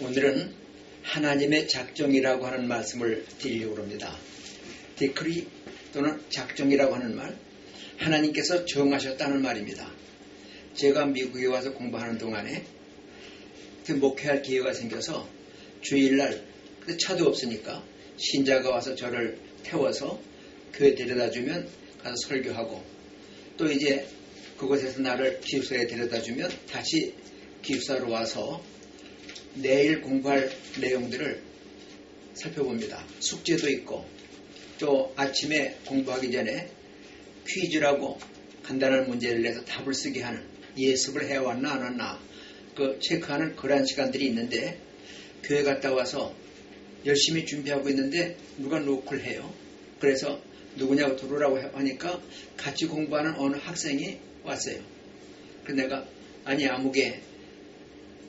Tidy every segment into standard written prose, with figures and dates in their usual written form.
오늘은 하나님의 작정이라고 하는 말씀을 드리려고 합니다. 디크리 또는 작정이라고 하는 말, 하나님께서 정하셨다는 말입니다. 제가 미국에 와서 공부하는 동안에 목회할 기회가 생겨서 주일날 차도 없으니까 신자가 와서 저를 태워서 교회 데려다주면 가서 설교하고, 또 이제 그곳에서 나를 기숙사에 데려다주면 다시 기숙사로 와서 내일 공부할 내용들을 살펴봅니다. 숙제도 있고, 또 아침에 공부하기 전에 퀴즈라고 간단한 문제를 내서 답을 쓰게 하는, 예습을 해왔나 안 왔나 체크하는 그러한 시간들이 있는데, 교회 갔다 와서 열심히 준비하고 있는데 누가 노크를 해요. 그래서 누구냐고 들어오라고 하니까 같이 공부하는 어느 학생이 왔어요. 그래서 내가 아니 아무개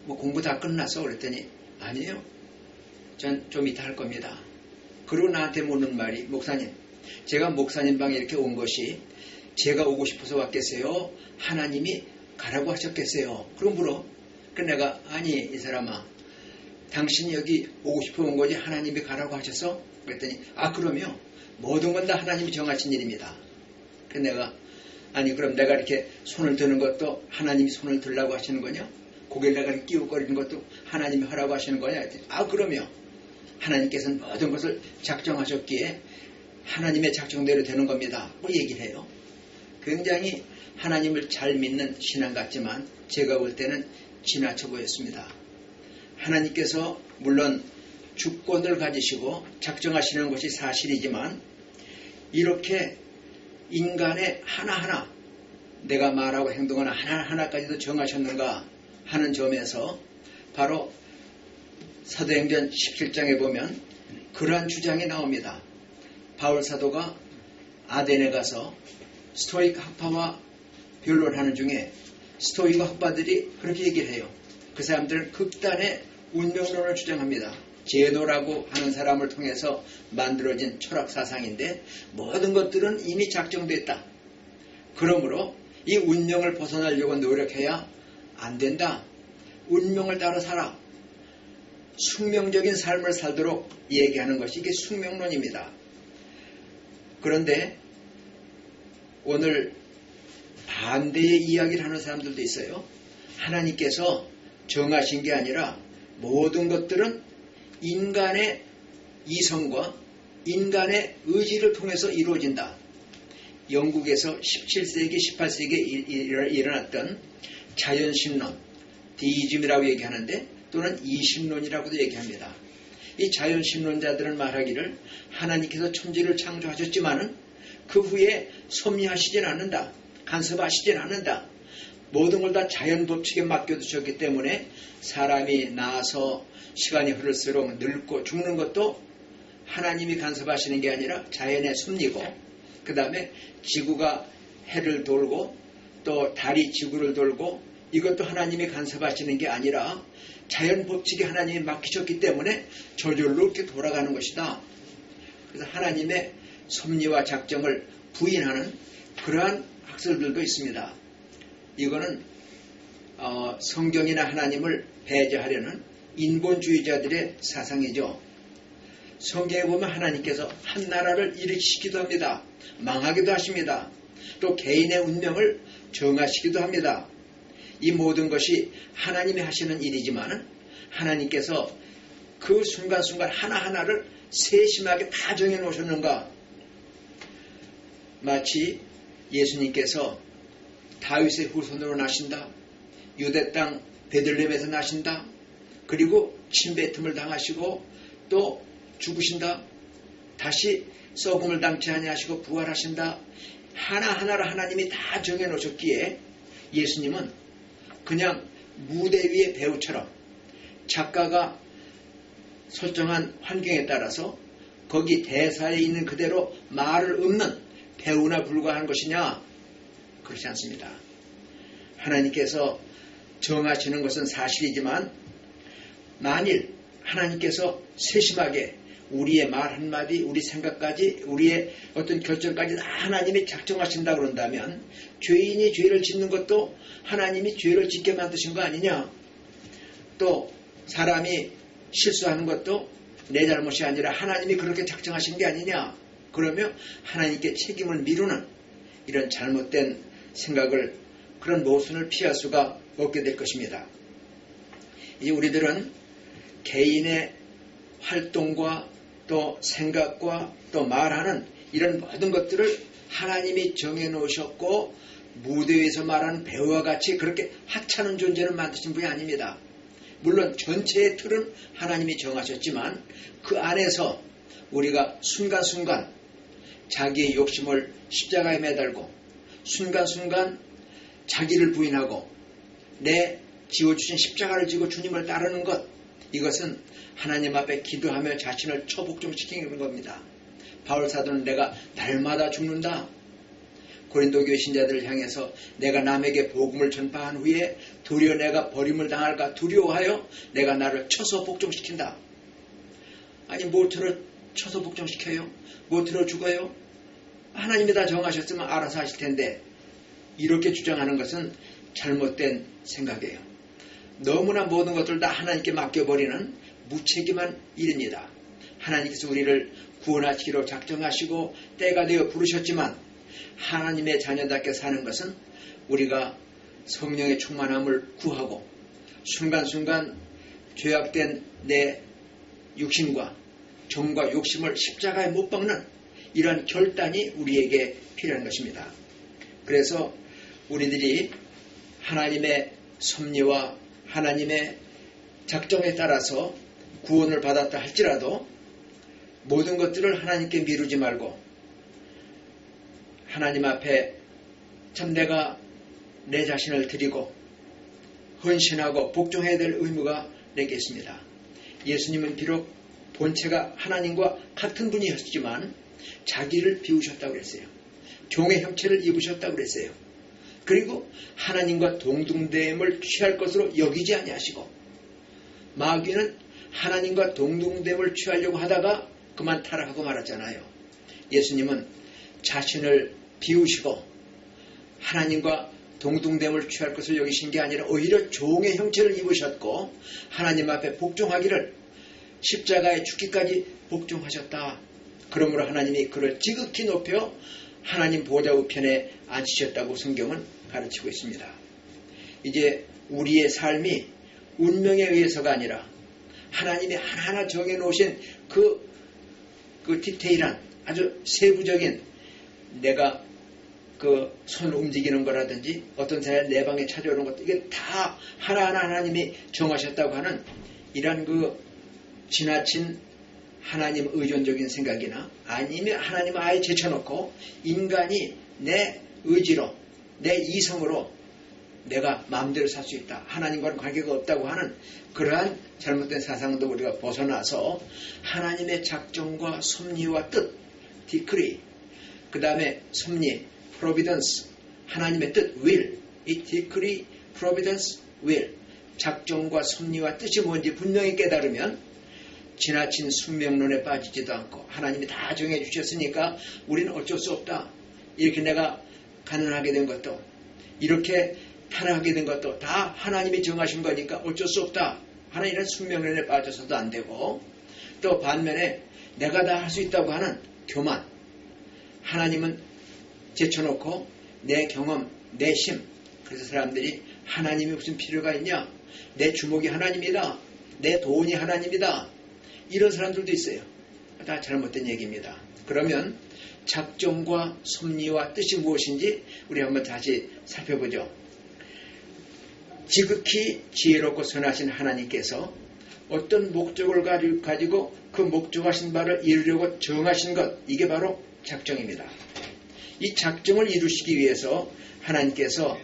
공부 다 끝났어 그랬더니 아니에요, 전 좀 이따 할 겁니다. 그리고 나한테 묻는 말이, 목사님, 제가 목사님 방에 이렇게 온 것이 제가 오고 싶어서 왔겠어요, 하나님이 가라고 하셨겠어요? 그럼 물어. 그래서 내가 아니 이 사람아, 당신이 여기 오고 싶어 온 거지 하나님이 가라고 하셨어? 그랬더니 그러면 모든 건 다 하나님이 정하신 일입니다. 그래서 내가 아니 그럼 내가 이렇게 손을 드는 것도 하나님이 손을 들라고 하시는 거냐? 고개를 내가 끼우거리는 것도 하나님이 하라고 하시는 거냐? 그러면 하나님께서는 모든 것을 작정하셨기에 하나님의 작정대로 되는 겁니다. 얘기를 해요. 굉장히 하나님을 잘 믿는 신앙 같지만 제가 볼 때는 지나쳐 보였습니다. 하나님께서 물론 주권을 가지시고 작정하시는 것이 사실이지만, 이렇게 인간의 하나하나, 내가 말하고 행동하는 하나하나까지도 정하셨는가 하는 점에서 바로 사도행전 17장에 보면 그러한 주장이 나옵니다. 바울 사도가 아덴에 가서 스토이크 학파와 변론하는 중에 스토이크 학파들이 그렇게 얘기를 해요. 그 사람들은 극단의 운명론을 주장합니다. 제도라고 하는 사람을 통해서 만들어진 철학 사상인데 모든 것들은 이미 작정됐다. 그러므로 이 운명을 벗어나려고 노력해야 안 된다. 운명을 따라 살아. 숙명적인 삶을 살도록 얘기하는 것이 이게 숙명론입니다. 그런데 오늘 반대의 이야기를 하는 사람들도 있어요. 하나님께서 정하신 게 아니라 모든 것들은 인간의 이성과 인간의 의지를 통해서 이루어진다. 영국에서 17세기, 18세기에 일어났던 자연신론, 디이즘이라고 얘기하는데, 또는 이신론이라고도 얘기합니다. 이 자연신론자들은 말하기를 하나님께서 천지를 창조하셨지만은 그 후에 섭리하시진 않는다. 간섭하시진 않는다. 모든 걸 다 자연 법칙에 맡겨두셨기 때문에 사람이 나서 시간이 흐를수록 늙고 죽는 것도 하나님이 간섭하시는 게 아니라 자연의 섭리고, 그 다음에 지구가 해를 돌고 또 달이 지구를 돌고, 이것도 하나님이 간섭하시는 게 아니라 자연 법칙에 하나님이 맡기셨기 때문에 저절로 이렇게 돌아가는 것이다. 그래서 하나님의 섭리와 작정을 부인하는 그러한 학설들도 있습니다. 이거는 성경이나 하나님을 배제하려는 인본주의자들의 사상이죠. 성경에 보면 하나님께서 한 나라를 일으키시기도 합니다. 망하기도 하십니다. 또 개인의 운명을 정하시기도 합니다. 이 모든 것이 하나님이 하시는 일이지만 하나님께서 그 순간순간 하나하나를 세심하게 다 정해놓으셨는가? 마치 예수님께서 다윗의 후손으로 나신다, 유대 땅 베들레헴에서 나신다, 그리고 침뱉음을 당하시고 또 죽으신다, 다시 썩음을 당치 아니하시고 부활하신다, 하나하나를 하나님이 다 정해놓으셨기에 예수님은 그냥 무대 위의 배우처럼 작가가 설정한 환경에 따라서 거기 대사에 있는 그대로 말을 읊는 배우나 불과한 것이냐? 그렇지 않습니다. 하나님께서 정하시는 것은 사실이지만, 만일 하나님께서 세심하게 우리의 말 한마디, 우리 생각까지, 우리의 어떤 결정까지 다 하나님이 작정하신다 그런다면 죄인이 죄를 짓는 것도 하나님이 죄를 짓게 만드신 거 아니냐? 또 사람이 실수하는 것도 내 잘못이 아니라 하나님이 그렇게 작정하신 게 아니냐. 그러며 하나님께 책임을 미루는 이런 잘못된 생각을, 그런 모순을 피할 수가 없게 될 것입니다. 이제 우리들은 개인의 활동과 또 생각과 또 말하는 이런 모든 것들을 하나님이 정해놓으셨고 무대 위에서 말하는 배우와 같이 그렇게 하찮은 존재는 만드신 분이 아닙니다. 물론 전체의 틀은 하나님이 정하셨지만 그 안에서 우리가 순간순간 자기의 욕심을 십자가에 매달고 순간순간 자기를 부인하고 내 지어주신 십자가를 지고 주님을 따르는 것, 이것은 하나님 앞에 기도하며 자신을 초복종시키는 겁니다. 바울사도는 내가 날마다 죽는다. 고린도 교회 신자들을 향해서 내가 남에게 복음을 전파한 후에 도리어 내가 버림을 당할까 두려워하여 내가 나를 쳐서 복종시킨다. 아니 무엇으로 쳐서 복종시켜요? 무엇으로 죽어요? 하나님이 다 정하셨으면 알아서 하실 텐데 이렇게 주장하는 것은 잘못된 생각이에요. 너무나 모든 것들 다 하나님께 맡겨버리는 무책임한 일입니다. 하나님께서 우리를 구원하시기로 작정하시고 때가 되어 부르셨지만 하나님의 자녀답게 사는 것은 우리가 성령의 충만함을 구하고 순간순간 죄악된 내 육신과 정과 욕심을 십자가에 못 박는 이러한 결단이 우리에게 필요한 것입니다. 그래서 우리들이 하나님의 섭리와 하나님의 작정에 따라서 구원을 받았다 할지라도 모든 것들을 하나님께 미루지 말고 하나님 앞에 참 내가 내 자신을 드리고 헌신하고 복종해야 될 의무가 내게 있습니다. 예수님은 비록 본체가 하나님과 같은 분이었지만 자기를 비우셨다고 그랬어요. 종의 형체를 입으셨다고 그랬어요. 그리고 하나님과 동등됨을 취할 것으로 여기지 아니하시고 마귀는 하나님과 동등됨을 취하려고 하다가 그만 타락하고 말았잖아요. 예수님은 자신을 비우시고 하나님과 동등됨을 취할 것을 여기신 게 아니라 오히려 종의 형체를 입으셨고 하나님 앞에 복종하기를 십자가에 죽기까지 복종하셨다. 그러므로 하나님이 그를 지극히 높여 하나님 보좌 우편에 앉히셨다고 성경은 가르치고 있습니다. 이제 우리의 삶이 운명에 의해서가 아니라 하나님이 하나하나 정해놓으신 그 디테일한 아주 세부적인 내가 그 손 움직이는 거라든지 어떤 사람이 내 방에 찾아오는 것도 이게 다 하나하나 하나님이 정하셨다고 하는 이런 그 지나친 하나님 의존적인 생각이나 아니면 하나님을 아예 제쳐놓고 인간이 내 의지로 내 이성으로 내가 마음대로 살 수 있다. 하나님과는 관계가 없다고 하는 그러한 잘못된 사상도 우리가 벗어나서 하나님의 작정과 섭리와 뜻, 디크리, 그 다음에 섭리, providence, 하나님의 뜻, will, 이 디크리, providence, will, 작정과 섭리와 뜻이 뭔지 분명히 깨달으면 지나친 숙명론에 빠지지도 않고 하나님이 다 정해 주셨으니까 우리는 어쩔 수 없다. 이렇게 내가 가난하게 된 것도 이렇게 타락하게 된 것도 다 하나님이 정하신 거니까 어쩔 수 없다. 하나님은 숙명론에 빠져서도 안 되고 또 반면에 내가 다 할 수 있다고 하는 교만, 하나님은 제쳐놓고 내 경험, 내 힘, 그래서 사람들이 하나님이 무슨 필요가 있냐? 내 주목이 하나님이다. 내 돈이 하나님이다. 이런 사람들도 있어요. 다 잘못된 얘기입니다. 그러면 작정과 섭리와 뜻이 무엇인지 우리 한번 다시 살펴보죠. 지극히 지혜롭고 선하신 하나님께서 어떤 목적을 가지고 그 목적하신 바를 이루려고 정하신 것, 이게 바로 작정입니다. 이 작정을 이루시기 위해서 하나님께서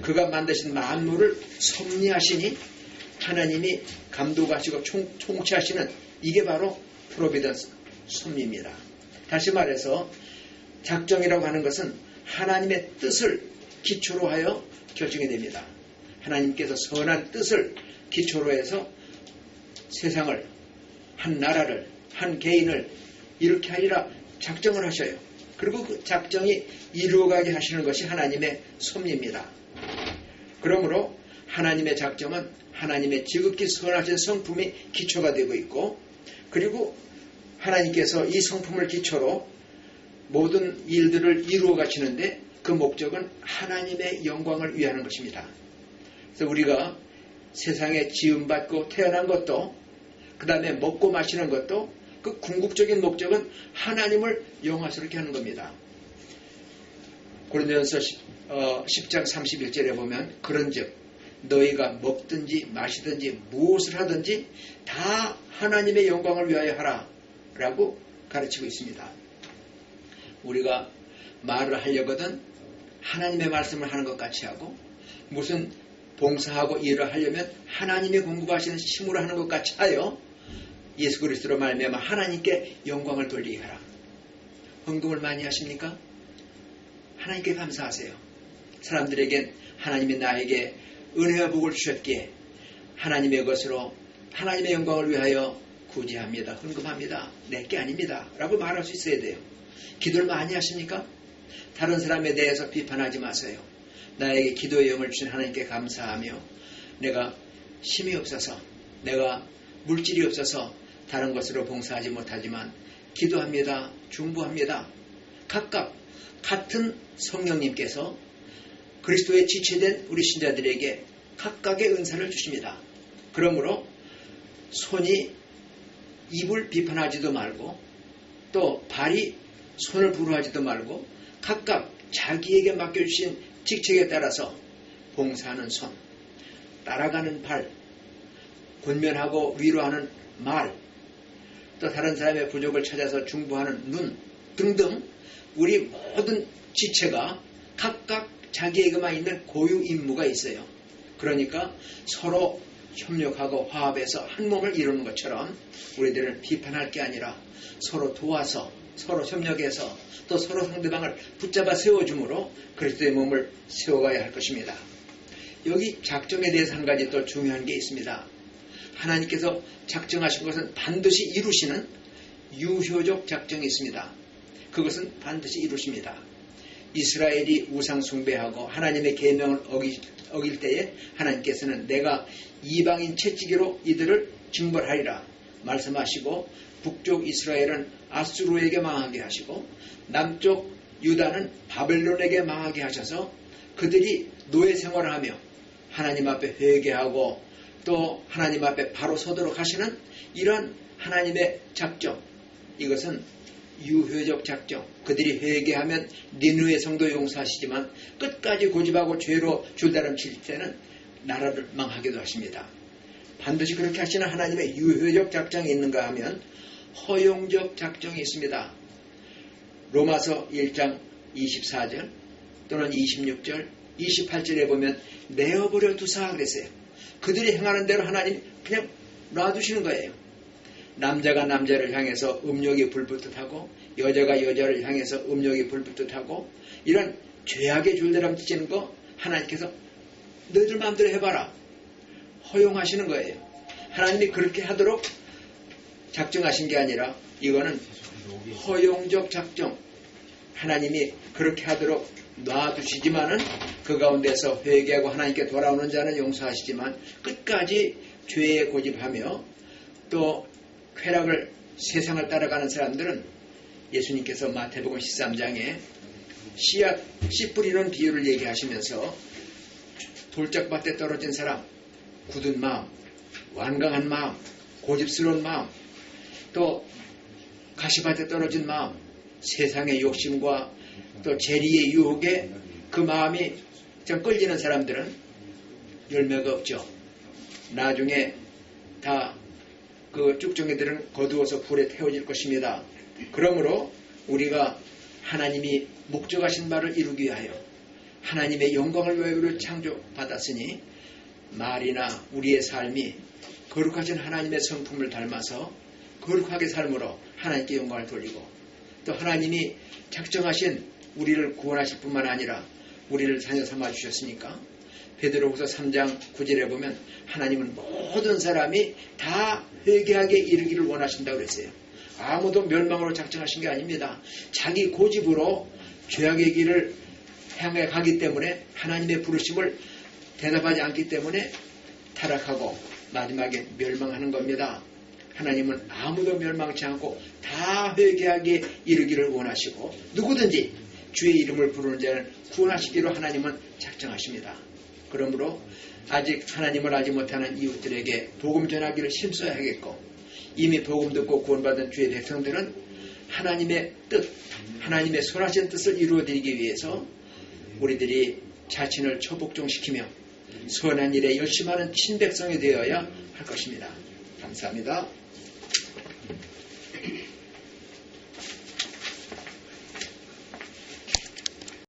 그가 만드신 만물을 섭리하시니 하나님이 감독하시고 통치하시는 이게 바로 프로비던스, 섭리입니다. 다시 말해서 작정이라고 하는 것은 하나님의 뜻을 기초로 하여 결정이 됩니다. 하나님께서 선한 뜻을 기초로 해서 세상을, 한 나라를, 한 개인을 이렇게 하리라 작정을 하셔요. 그리고 그 작정이 이루어가게 하시는 것이 하나님의 섭리입니다. 그러므로 하나님의 작정은 하나님의 지극히 선하신 성품이 기초가 되고 있고, 그리고 하나님께서 이 성품을 기초로 모든 일들을 이루어 가시는데 그 목적은 하나님의 영광을 위하는 것입니다. 그래서 우리가 세상에 지음받고 태어난 것도, 그 다음에 먹고 마시는 것도 그 궁극적인 목적은 하나님을 영화스럽게 하는 겁니다. 고린도전서 10장 31절에 보면 그런즉 너희가 먹든지 마시든지 무엇을 하든지 다 하나님의 영광을 위하여 하라 라고 가르치고 있습니다. 우리가 말을 하려거든 하나님의 말씀을 하는 것 같이 하고, 무슨 봉사하고 일을 하려면 하나님이 공급하시는 힘으로 하는 것 같이 하여 예수 그리스도로 말미암아 하나님께 영광을 돌리게 하라. 헌금을 많이 하십니까? 하나님께 감사하세요. 사람들에겐 하나님이 나에게 은혜와 복을 주셨기에 하나님의 것으로 하나님의 영광을 위하여 구제합니다. 헌금합니다. 내게 아닙니다. 라고 말할 수 있어야 돼요. 기도를 많이 하십니까? 다른 사람에 대해서 비판하지 마세요. 나에게 기도의 영을 주신 하나님께 감사하며, 내가 힘이 없어서, 내가 물질이 없어서 다른 것으로 봉사하지 못하지만 기도합니다. 중보합니다. 각각 같은 성령님께서 그리스도의 지체된 우리 신자들에게 각각의 은사를 주십니다. 그러므로 손이 입을 비판하지도 말고, 또 발이 손을 부러워하지도 말고, 각각 자기에게 맡겨주신 직책에 따라서 봉사하는 손, 따라가는 발, 권면하고 위로하는 말, 또 다른 사람의 부족을 찾아서 중보하는 눈 등등, 우리 모든 지체가 각각 자기에게만 있는 고유 임무가 있어요. 그러니까 서로 협력하고 화합해서 한 몸을 이루는 것처럼 우리들은 비판할 게 아니라 서로 도와서, 서로 협력해서, 또 서로 상대방을 붙잡아 세워줌으로 그리스도의 몸을 세워가야 할 것입니다. 여기 작정에 대해서 한 가지 또 중요한 게 있습니다. 하나님께서 작정하신 것은 반드시 이루시는 유효적 작정이 있습니다. 그것은 반드시 이루십니다. 이스라엘이 우상 숭배하고 하나님의 계명을 어길 때에 하나님께서는 내가 이방인 채찍으로 이들을 징벌하리라 말씀하시고, 북쪽 이스라엘은 아수르에게 망하게 하시고 남쪽 유다는 바벨론에게 망하게 하셔서 그들이 노예 생활을 하며 하나님 앞에 회개하고 또 하나님 앞에 바로 서도록 하시는 이러한 하나님의 작정, 이것은 유효적 작정. 그들이 회개하면 니느웨 성도 용서하시지만 끝까지 고집하고 죄로 줄다름칠 때는 나라를 망하기도 하십니다. 반드시 그렇게 하시는 하나님의 유효적 작정이 있는가 하면 허용적 작정이 있습니다. 로마서 1장 24절 또는 26절, 28절에 보면 내어버려 두사 그랬어요. 그들이 행하는 대로 하나님 그냥 놔두시는 거예요. 남자가 남자를 향해서 음욕이 불붙듯하고 여자가 여자를 향해서 음욕이 불붙듯하고 이런 죄악의 줄다름치는 거 하나님께서 너희들 마음대로 해봐라 허용하시는 거예요. 하나님이 그렇게 하도록 작정하신 게 아니라 이거는 허용적 작정, 하나님이 그렇게 하도록 놔두시지만은 그 가운데서 회개하고 하나님께 돌아오는 자는 용서하시지만 끝까지 죄에 고집하며 또 쾌락을 세상을 따라가는 사람들은 예수님께서 마태복음 13장에 씨 뿌리는 비유를 얘기하시면서 돌짝밭에 떨어진 사람, 굳은 마음, 완강한 마음, 고집스러운 마음, 또 가시밭에 떨어진 마음, 세상의 욕심과 또 재리의 유혹에 그 마음이 좀 끌리는 사람들은 열매가 없죠. 나중에 다 그 쭉정이들은 거두어서 불에 태워질 것입니다. 그러므로 우리가 하나님이 목적하신 바를 이루기 위하여 하나님의 영광을 위하여 우리를 창조받았으니 말이나 우리의 삶이 거룩하신 하나님의 성품을 닮아서 거룩하게 삶으로 하나님께 영광을 돌리고 또 하나님이 작정하신 우리를 구원하실 뿐만 아니라 우리를 자녀 삼아 주셨으니까 베드로후서 3장 9절에 보면 하나님은 모든 사람이 다 회개하게 이르기를 원하신다고 그랬어요. 아무도 멸망으로 작정하신 게 아닙니다. 자기 고집으로 죄악의 길을 향해 가기 때문에 하나님의 부르심을 대답하지 않기 때문에 타락하고 마지막에 멸망하는 겁니다. 하나님은 아무도 멸망치 않고 다 회개하게 이르기를 원하시고 누구든지 주의 이름을 부르는 자를 구원하시기로 하나님은 작정하십니다. 그러므로 아직 하나님을 알지 못하는 이웃들에게 복음 전하기를 힘써야 하겠고, 이미 복음 듣고 구원받은 주의 백성들은 하나님의 뜻, 하나님의 선하신 뜻을 이루어드리기 위해서 우리들이 자신을 처복종시키며 선한 일에 열심하는 친백성이 되어야 할 것입니다. 감사합니다.